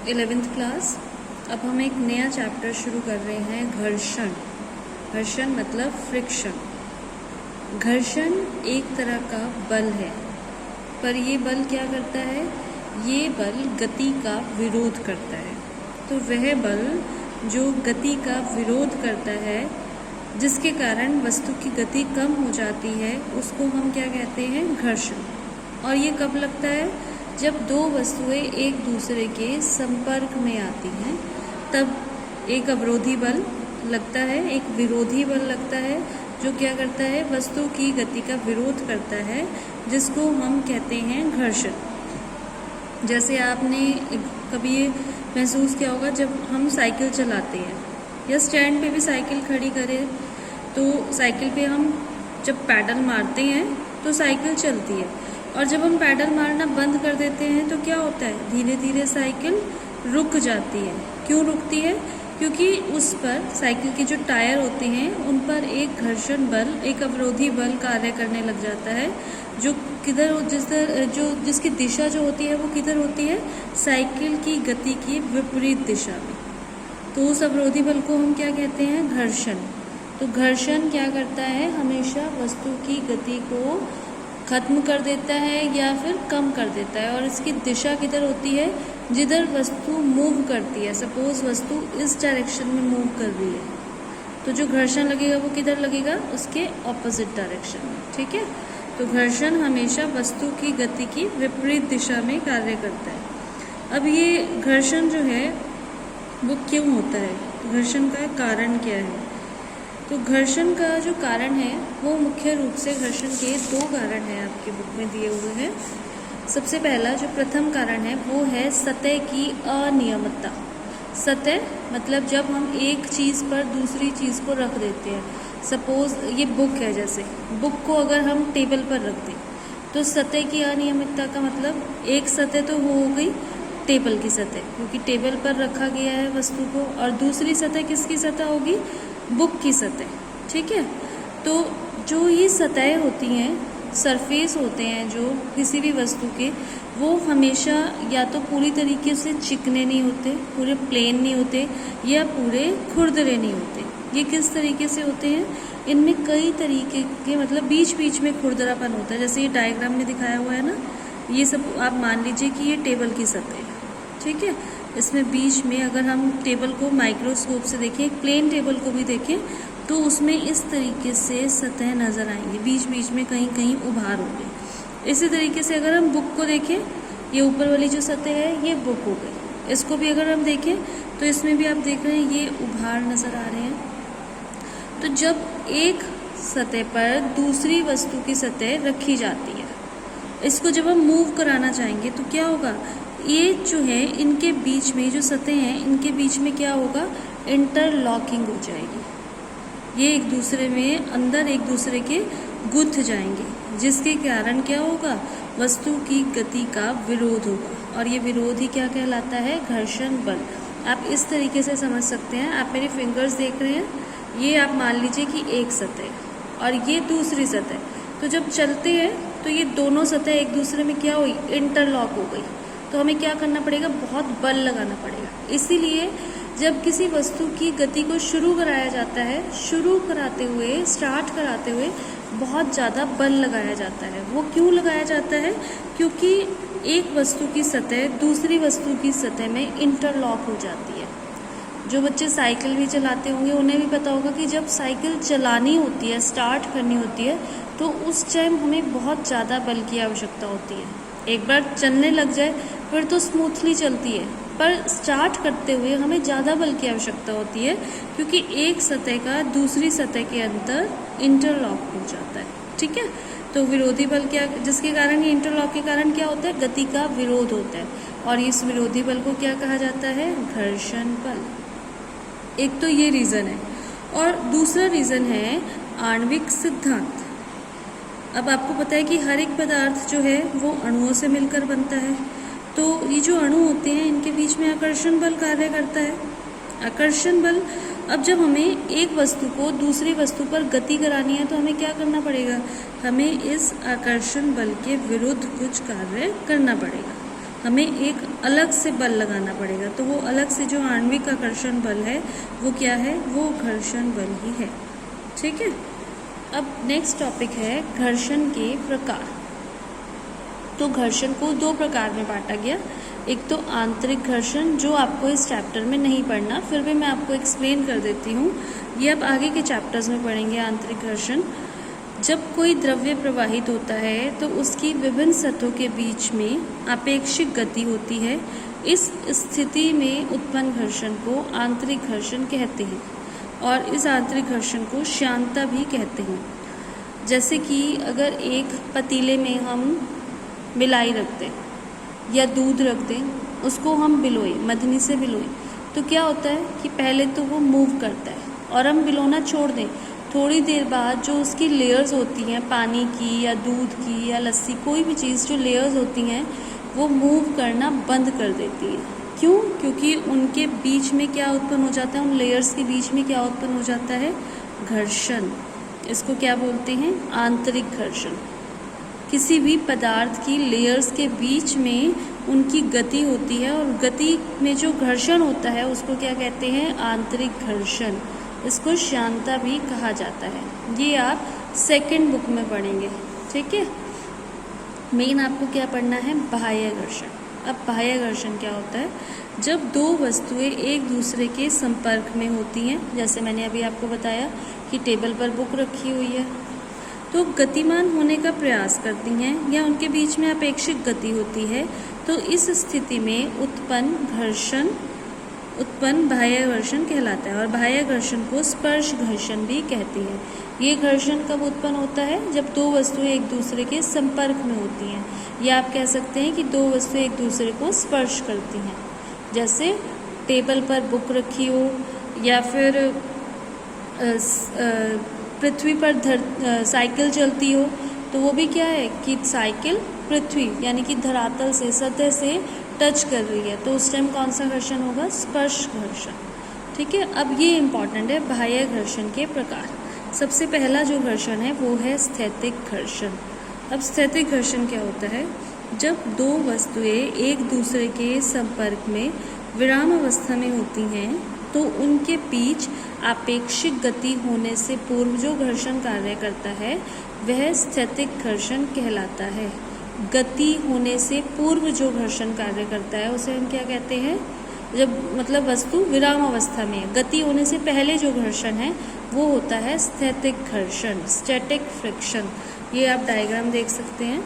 11th class. अब हम एक नया चैप्टर शुरू कर रहे हैं, घर्षण। घर्षण मतलब फ्रिक्शन। घर्षण एक तरह का बल है, पर ये बल क्या करता है? ये बल गति का विरोध करता है। तो वह बल जो गति का विरोध करता है, जिसके कारण वस्तु की गति कम हो जाती है, उसको हम क्या कहते हैं? घर्षण। और ये कब लगता है? जब दो वस्तुएं एक दूसरे के संपर्क में आती हैं, तब एक अवरोधी बल लगता है, एक विरोधी बल लगता है, जो क्या करता है? वस्तु की गति का विरोध करता है, जिसको हम कहते हैं घर्षण। जैसे आपने कभी ये महसूस किया होगा, जब हम साइकिल चलाते हैं या स्टैंड पे भी साइकिल खड़ी करें, तो साइकिल पे हम जब पैडल मारते हैं तो साइकिल चलती है, और जब हम पैडल मारना बंद कर देते हैं तो क्या होता है? धीरे धीरे साइकिल रुक जाती है। क्यों रुकती है? क्योंकि उस पर साइकिल के जो टायर होते हैं, उन पर एक घर्षण बल, एक अवरोधी बल कार्य करने लग जाता है, जो जिसकी दिशा जो होती है वो किधर होती है? साइकिल की गति की विपरीत दिशा में। तो उस अवरोधी बल को हम क्या कहते हैं? घर्षण। तो घर्षण क्या करता है? हमेशा वस्तु की गति को खत्म कर देता है या फिर कम कर देता है, और इसकी दिशा किधर होती है? जिधर वस्तु मूव करती है। सपोज वस्तु इस डायरेक्शन में मूव कर रही है, तो जो घर्षण लगेगा वो किधर लगेगा? उसके ऑपोजिट डायरेक्शन में। ठीक है, तो घर्षण हमेशा वस्तु की गति की विपरीत दिशा में कार्य करता है। अब ये घर्षण जो है वो क्यों होता है? घर्षण का कारण क्या है? तो घर्षण का जो कारण है वो मुख्य रूप से घर्षण के दो कारण हैं, आपकी बुक में दिए हुए हैं। सबसे पहला जो प्रथम कारण है वो है सतह की अनियमितता। सतह मतलब जब हम एक चीज़ पर दूसरी चीज़ को रख देते हैं। सपोज ये बुक है, जैसे बुक को अगर हम टेबल पर रख दें, तो सतह की अनियमितता का मतलब एक सतह तो वो हो गई टेबल की सतह, क्योंकि टेबल पर रखा गया है वस्तु को, और दूसरी सतह किसकी सतह होगी? बुक की सतह। ठीक है, तो जो ये सतह होती हैं, सरफेस होते हैं जो किसी भी वस्तु के, वो हमेशा या तो पूरी तरीके से चिकने नहीं होते, पूरे प्लेन नहीं होते, या पूरे खुरदरे नहीं होते। ये किस तरीके से होते हैं? इनमें कई तरीके के, मतलब बीच बीच में खुरदरापन होता है। जैसे ये डायग्राम में दिखाया हुआ है ना, ये सब आप मान लीजिए कि ये टेबल की सतह है। ठीक है, इसमें बीच में अगर हम टेबल को माइक्रोस्कोप से देखें, एक प्लेन टेबल को भी देखें, तो उसमें इस तरीके से सतह नज़र आएंगी, बीच बीच में कहीं कहीं उभार होंगे। इसी तरीके से अगर हम बुक को देखें, ये ऊपर वाली जो सतह है ये बुक हो गई। इसको भी अगर हम देखें तो इसमें भी आप देख रहे हैं ये उभार नज़र आ रहे हैं। तो जब एक सतह पर दूसरी वस्तु की सतह रखी जाती है, इसको जब हम मूव कराना चाहेंगे तो क्या होगा? ये जो है इनके बीच में जो सतह हैं, इनके बीच में क्या होगा? इंटरलॉकिंग हो जाएगी। ये एक दूसरे में अंदर एक दूसरे के गुंथ जाएंगे, जिसके कारण क्या होगा? वस्तु की गति का विरोध होगा, और ये विरोध ही क्या कहलाता है? घर्षण बल। आप इस तरीके से समझ सकते हैं। आप मेरे फिंगर्स देख रहे हैं, ये आप मान लीजिए कि एक सतह और ये दूसरी सतह। तो जब चलते हैं तो ये दोनों सतह एक दूसरे में क्या हुई? इंटरलॉक हो गई। तो हमें क्या करना पड़ेगा? बहुत बल लगाना पड़ेगा। इसीलिए जब किसी वस्तु की गति को शुरू कराया जाता है, शुरू कराते हुए, स्टार्ट कराते हुए बहुत ज़्यादा बल लगाया जाता है। वो क्यों लगाया जाता है? क्योंकि एक वस्तु की सतह दूसरी वस्तु की सतह में इंटरलॉक हो जाती है। जो बच्चे साइकिल भी चलाते होंगे उन्हें भी पता होगा कि जब साइकिल चलानी होती है, स्टार्ट करनी होती है, तो उस टाइम हमें बहुत ज़्यादा बल की आवश्यकता होती है। एक बार चलने लग जाए फिर तो स्मूथली चलती है, पर स्टार्ट करते हुए हमें ज़्यादा बल की आवश्यकता होती है, क्योंकि एक सतह का दूसरी सतह के अंदर इंटरलॉक हो जाता है। ठीक है, तो विरोधी बल क्या, जिसके कारण ये इंटरलॉक के कारण क्या होता है? गति का विरोध होता है, और इस विरोधी बल को क्या कहा जाता है? घर्षण बल। एक तो ये रीज़न है, और दूसरा रीज़न है आणविक सिद्धांत। अब आपको पता है कि हर एक पदार्थ जो है वो अणुओं से मिलकर बनता है, तो ये जो अणु होते हैं इनके बीच में आकर्षण बल कार्य करता है। आकर्षण बल, अब जब हमें एक वस्तु को दूसरी वस्तु पर गति करानी है तो हमें क्या करना पड़ेगा? हमें इस आकर्षण बल के विरुद्ध कुछ कार्य करना पड़ेगा। हमें एक अलग से बल लगाना पड़ेगा। तो वो अलग से जो आणविक आकर्षण बल है वो क्या है, वो घर्षण बल ही है। ठीक है। अब नेक्स्ट टॉपिक है घर्षण के प्रकार। तो घर्षण को दो प्रकार में बांटा गया। एक तो आंतरिक घर्षण, जो आपको इस चैप्टर में नहीं पढ़ना, फिर भी मैं आपको एक्सप्लेन कर देती हूँ। ये आप आगे के चैप्टर्स में पढ़ेंगे। आंतरिक घर्षण, जब कोई द्रव्य प्रवाहित होता है तो उसकी विभिन्न सतहों के बीच में आपेक्षिक गति होती है। इस स्थिति में उत्पन्न घर्षण को आंतरिक घर्षण कहते हैं और इस आंतरिक घर्षण को श्यानता भी कहते हैं। जैसे कि अगर एक पतीले में हम मिलाई रख दें या दूध रख दें, उसको हम बिलोए, मधनी से बिलोए, तो क्या होता है कि पहले तो वो मूव करता है और हम बिलोना छोड़ दें, थोड़ी देर बाद जो उसकी लेयर्स होती हैं, पानी की या दूध की या लस्सी, कोई भी चीज़ जो लेयर्स होती हैं वो मूव करना बंद कर देती है। क्यों? क्योंकि उनके बीच में क्या उत्पन्न हो जाता है, उन लेयर्स के बीच में क्या उत्पन्न हो जाता है, घर्षण। इसको क्या बोलते हैं, आंतरिक घर्षण। किसी भी पदार्थ की लेयर्स के बीच में उनकी गति होती है और गति में जो घर्षण होता है उसको क्या कहते हैं, आंतरिक घर्षण। इसको श्यानता भी कहा जाता है। ये आप सेकंड बुक में पढ़ेंगे। ठीक है। मेन आपको क्या पढ़ना है, बाह्य घर्षण। अब बाह्य घर्षण क्या होता है, जब दो वस्तुएं एक दूसरे के संपर्क में होती हैं, जैसे मैंने अभी आपको बताया कि टेबल पर बुक रखी हुई है, तो गतिमान होने का प्रयास करती हैं या उनके बीच में अपेक्षित गति होती है, तो इस स्थिति में उत्पन्न बाह्य घर्षण कहलाता है। और बाह्य घर्षण को स्पर्श घर्षण भी कहते हैं। ये घर्षण कब उत्पन्न होता है, जब दो वस्तुएं एक दूसरे के संपर्क में होती हैं, या आप कह सकते हैं कि दो वस्तुएं एक दूसरे को स्पर्श करती हैं। जैसे टेबल पर बुक रखी हो या फिर पृथ्वी पर साइकिल चलती हो, तो वो भी क्या है कि साइकिल पृथ्वी यानी कि धरातल से, सतह से टच कर रही है, तो उस टाइम कौन सा घर्षण होगा, स्पर्श घर्षण। ठीक है। अब ये इम्पॉर्टेंट है, बाह्य घर्षण के प्रकार। सबसे पहला जो घर्षण है वो है स्थैतिक घर्षण। अब स्थैतिक घर्षण क्या होता है, जब दो वस्तुएं एक दूसरे के संपर्क में विराम अवस्था में होती हैं तो उनके बीच आपेक्षिक गति होने से पूर्व जो घर्षण कार्य करता है वह स्थैतिक घर्षण कहलाता है। गति होने से पूर्व जो घर्षण कार्य करता है उसे हम क्या कहते हैं, जब मतलब वस्तु विराम अवस्था में है, गति होने से पहले जो घर्षण है वो होता है स्थैतिक घर्षण, स्टैटिक फ्रिक्शन। ये आप डायग्राम देख सकते हैं।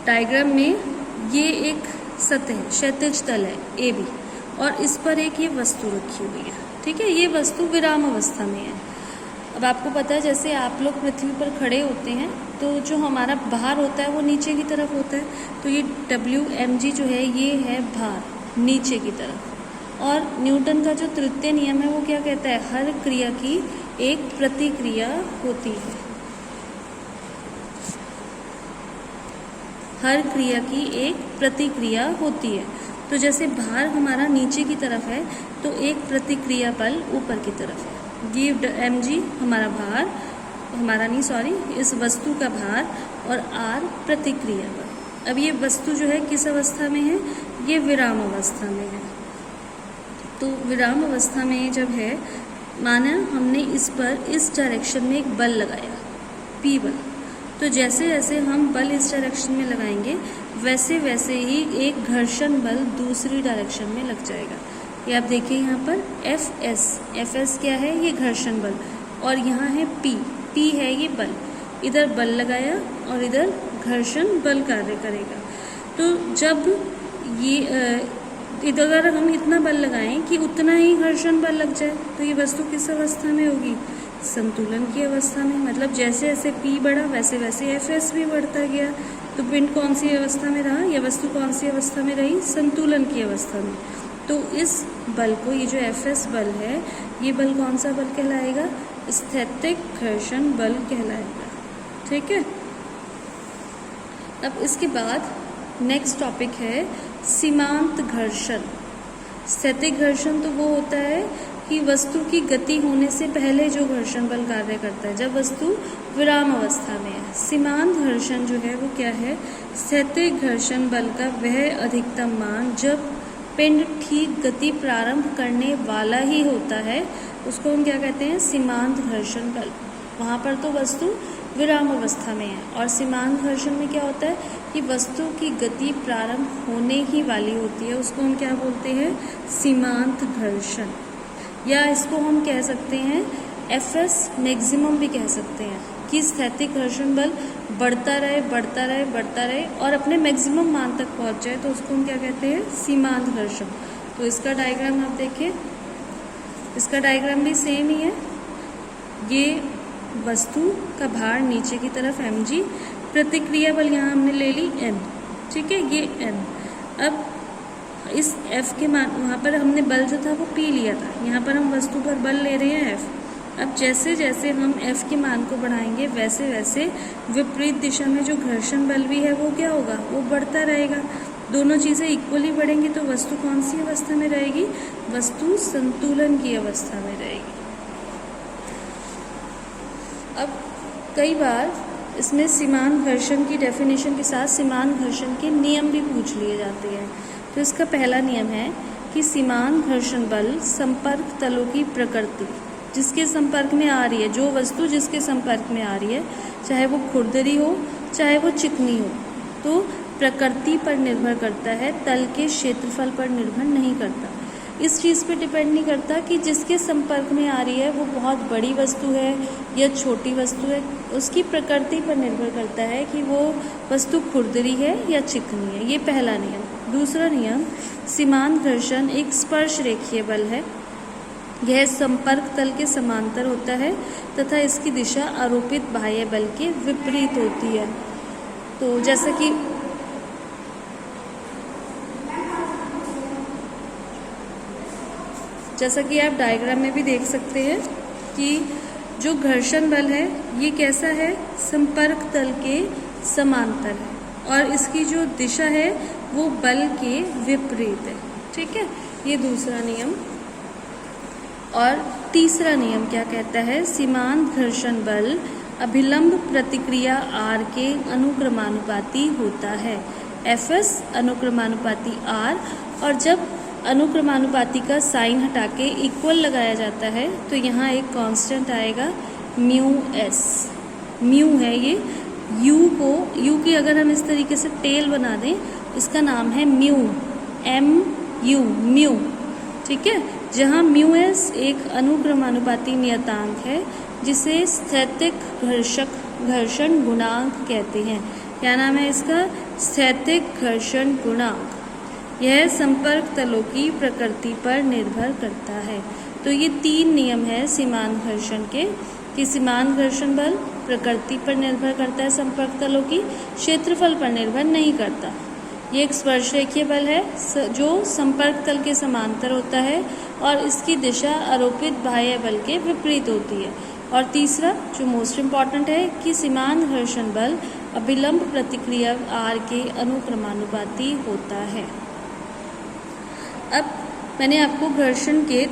डायग्राम में ये एक सतह क्षैतिज तल है AB और इस पर एक ये वस्तु रखी हुई है। ठीक है। ये वस्तु विराम अवस्था में है। अब आपको पता है, जैसे आप लोग पृथ्वी पर खड़े होते हैं तो जो हमारा भार होता है वो नीचे की तरफ होता है, तो ये WmG जो है ये है भार नीचे की तरफ। और न्यूटन का जो तृतीय नियम है वो क्या कहता है, हर क्रिया की एक प्रतिक्रिया होती है। हर क्रिया की एक प्रतिक्रिया होती है। तो जैसे भार हमारा नीचे की तरफ है तो एक प्रतिक्रिया बल ऊपर की तरफ है। ये mg हमारा भार, इस वस्तु का भार, और r प्रतिक्रिया बल। अब ये वस्तु जो है किस अवस्था में है, ये विराम अवस्था में है। तो विराम अवस्था में जब है, माना हमने इस पर इस डायरेक्शन में एक बल लगाया, P बल, तो जैसे जैसे हम बल इस डायरेक्शन में लगाएंगे वैसे वैसे ही एक घर्षण बल दूसरी डायरेक्शन में लग जाएगा। ये आप देखिए यहाँ पर Fs क्या है, ये घर्षण बल, और यहाँ है P है ये बल। इधर बल लगाया और इधर घर्षण बल कार्य करेगा। तो जब ये इधर अगर हम इतना बल लगाएं कि उतना ही घर्षण बल लग जाए तो ये वस्तु किस अवस्था में होगी, संतुलन की अवस्था में। मतलब जैसे जैसे P बढ़ा वैसे वैसे Fs भी बढ़ता गया। तो पिंड कौन सी अवस्था में रहा, या वस्तु कौन सी अवस्था में रही, संतुलन की अवस्था में। तो इस बल को, ये जो Fs बल है, ये बल कौन सा बल कहलाएगा, स्थैतिक घर्षण बल कहलाएगा। ठीक है। अब इसके बाद नेक्स्ट टॉपिक है सीमांत घर्षण। स्थैतिक घर्षण तो वो होता है कि वस्तु की गति होने से पहले जो घर्षण बल कार्य करता है, जब वस्तु विराम अवस्था में है। सीमांत घर्षण जो है वो क्या है? स्थैतिक घर्षण बल का वह अधिकतम मान जब पिंड ठीक गति प्रारंभ करने वाला ही होता है, उसको हम क्या कहते हैं? सीमांत घर्षण बल। वहाँ पर तो वस्तु विराम अवस्था में है, और सीमांत घर्षण में क्या होता है कि वस्तु की गति प्रारंभ होने ही वाली होती है, उसको हम क्या बोलते हैं? सीमांत घर्षण। या इसको हम कह सकते हैं एफएस मैक्सिमम भी कह सकते हैं, कि स्थैतिक घर्षण बल बढ़ता रहे बढ़ता रहे बढ़ता रहे और अपने मैक्सिमम मान तक पहुंच जाए, तो उसको हम क्या कहते हैं? सीमांत घर्षण। तो इसका डायग्राम आप देखिए, इसका डायग्राम भी सेम ही है। ये वस्तु का भार नीचे की तरफ mg, प्रतिक्रिया बल यहाँ हमने ले ली m, ठीक है, ये m। अब इस f के मान, वहाँ पर हमने बल जो था वो p लिया था, यहाँ पर हम वस्तु पर बल ले रहे हैं f। अब जैसे जैसे हम f के मान को बढ़ाएंगे वैसे वैसे विपरीत दिशा में जो घर्षण बल भी है वो क्या होगा? वो बढ़ता रहेगा। दोनों चीज़ें इक्वली बढ़ेंगी तो वस्तु कौन सी अवस्था में रहेगी? वस्तु संतुलन की अवस्था में रहेगी। अब कई बार इसमें सीमांत घर्षण की डेफिनेशन के साथ सीमांत घर्षण के नियम भी पूछ लिए जाते हैं। तो इसका पहला नियम है कि सीमांत घर्षण बल संपर्क तलों की प्रकृति, जिसके संपर्क में आ रही है, जो वस्तु जिसके संपर्क में आ रही है, चाहे वो खुरदरी हो चाहे वो चिकनी हो, तो प्रकृति पर निर्भर करता है, तल के क्षेत्रफल पर निर्भर नहीं करता। इस चीज़ पे डिपेंड नहीं करता कि जिसके संपर्क में आ रही है वो बहुत बड़ी वस्तु है या छोटी वस्तु है, उसकी प्रकृति पर निर्भर करता है कि वो वस्तु खुरदरी है या चिकनी है। ये पहला नियम। दूसरा नियम, सीमांत घर्षण एक स्पर्श रेखीय बल है। यह संपर्क तल के समांतर होता है तथा इसकी दिशा आरोपित बाह्य बल के विपरीत होती है। तो जैसा कि आप डायग्राम में भी देख सकते हैं कि जो घर्षण बल है ये कैसा है? संपर्क तल के समांतर है, और इसकी जो दिशा है वो बल के विपरीत है, ठीक है। ये दूसरा नियम। और तीसरा नियम क्या कहता है? सीमांत घर्षण बल अभिलंब प्रतिक्रिया R के अनुक्रमानुपाती होता है। Fs अनुक्रमानुपाती R, और जब अनुक्रमानुपाती का साइन हटा के इक्वल लगाया जाता है तो यहाँ एक कांस्टेंट आएगा म्यू एस। म्यू है ये, यू की अगर हम इस तरीके से टेल बना दें, इसका नाम है म्यू, MU, म्यू, ठीक है। जहाँ म्यू एस एक अनुक्रमानुपाती नियतांक है जिसे स्थैतिक घर्षण गुणांक कहते हैं। क्या नाम है इसका? स्थैतिक घर्षण गुणांक। यह संपर्क तलों की प्रकृति पर निर्भर करता है। तो ये तीन नियम है सीमांत घर्षण के, कि सीमांत घर्षण बल प्रकृति पर निर्भर करता है, संपर्क तलों की, क्षेत्रफल पर निर्भर नहीं करता। ये एक स्पर्श रेखीय बल है जो संपर्क तल के समांतर होता है और इसकी दिशा आरोपित बाह्य बल के विपरीत होती है। और तीसरा जो मोस्ट इम्पॉर्टेंट है कि सीमांत घर्षण बल अभिलंब प्रतिक्रिया R के अनुक्रमानुपाती होता है। अब मैंने आपको घर्षण के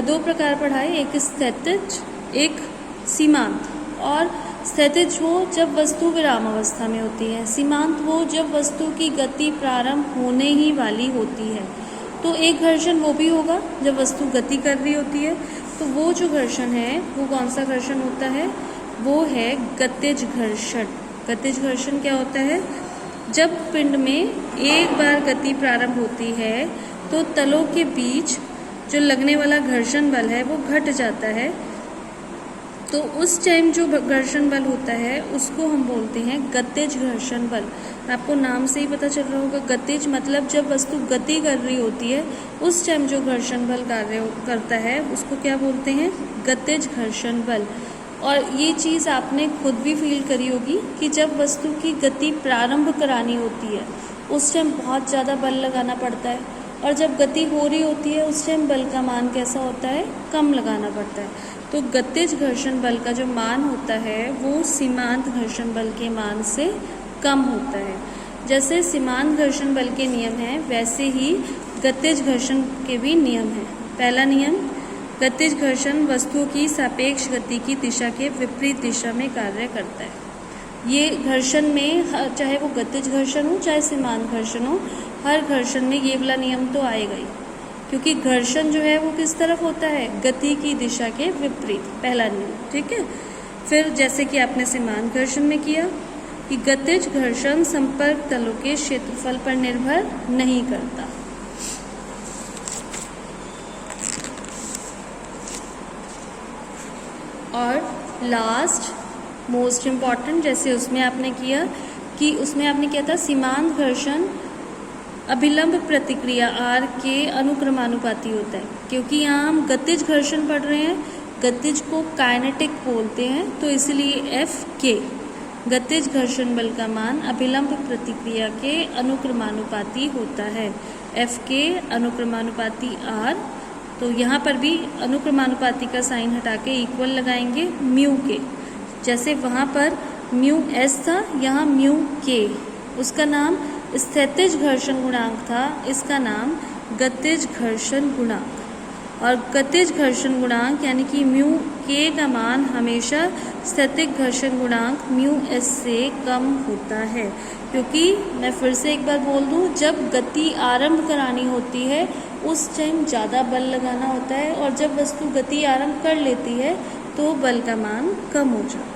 दो प्रकार पढ़ाए, एक स्थैतिज एक सीमांत। और स्थैतिज वो जब वस्तु विराम अवस्था में होती है, सीमांत वो जब वस्तु की गति प्रारंभ होने ही वाली होती है। तो एक घर्षण वो भी होगा जब वस्तु गति कर रही होती है। तो वो जो घर्षण है वो कौन सा घर्षण होता है? वो है गतिज घर्षण। गतिज घर्षण क्या होता है? जब पिंड में एक बार गति प्रारंभ होती है तो तलों के बीच जो लगने वाला घर्षण बल है वो घट जाता है। तो उस टाइम जो घर्षण बल होता है उसको हम बोलते हैं गतिज घर्षण बल। आपको नाम से ही पता चल रहा होगा, गतिज मतलब जब वस्तु गति कर रही होती है उस टाइम जो घर्षण बल कार्य करता है उसको क्या बोलते हैं? गतिज घर्षण बल। और ये चीज़ आपने खुद भी फील करी होगी कि जब वस्तु की गति प्रारंभ करानी होती है उस टाइम बहुत ज़्यादा बल लगाना पड़ता है, और जब गति हो रही होती है उस टाइम बल का मान कैसा होता है? कम लगाना पड़ता है। तो गतिज घर्षण बल का जो मान होता है वो सीमांत घर्षण बल के मान से कम होता है। जैसे सीमांत घर्षण बल के नियम हैं वैसे ही गतिज घर्षण के भी नियम हैं। पहला नियम, गतिज घर्षण वस्तुओं की सापेक्ष गति की दिशा के विपरीत दिशा में कार्य करता है। ये घर्षण में चाहे वो गतिज घर्षण हो चाहे समान घर्षण हो, हर घर्षण में ये वाला नियम तो आएगा ही, क्योंकि घर्षण जो है वो किस तरफ होता है, गति की दिशा के विपरीत, पहला नियम। ठीक है। फिर जैसे कि आपने समान घर्षण में किया कि गतिज घर्षण संपर्क तलों के क्षेत्रफल पर निर्भर नहीं करता। और लास्ट मोस्ट इम्पॉर्टेंट, जैसे उसमें आपने किया कि उसमें आपने किया था सीमांत घर्षण अभिलंब प्रतिक्रिया R के अनुक्रमानुपाती होता है। क्योंकि यहाँ हम गतिज घर्षण पढ़ रहे हैं, गतिज को काइनेटिक बोलते हैं, तो इसलिए F के गतिज घर्षण बल का मान अभिलंब प्रतिक्रिया के अनुक्रमानुपाती होता है। F के अनुक्रमानुपाती R, तो यहाँ पर भी अनुक्रमानुपाती का साइन हटा के इक्वल लगाएंगे म्यू के। जैसे वहाँ पर म्यू S था, यहाँ म्यू K, उसका नाम स्थितिज घर्षण गुणांक था, इसका नाम गतिज घर्षण गुणांक। और गतिज घर्षण गुणांक यानी कि म्यू K का मान हमेशा स्थितिज घर्षण गुणांक म्यू S से कम होता है। क्योंकि मैं फिर से एक बार बोल दूं, जब गति आरंभ करानी होती है उस टाइम ज़्यादा बल लगाना होता है, और जब वस्तु गति आरंभ कर लेती है तो बल का मान कम हो जाता है।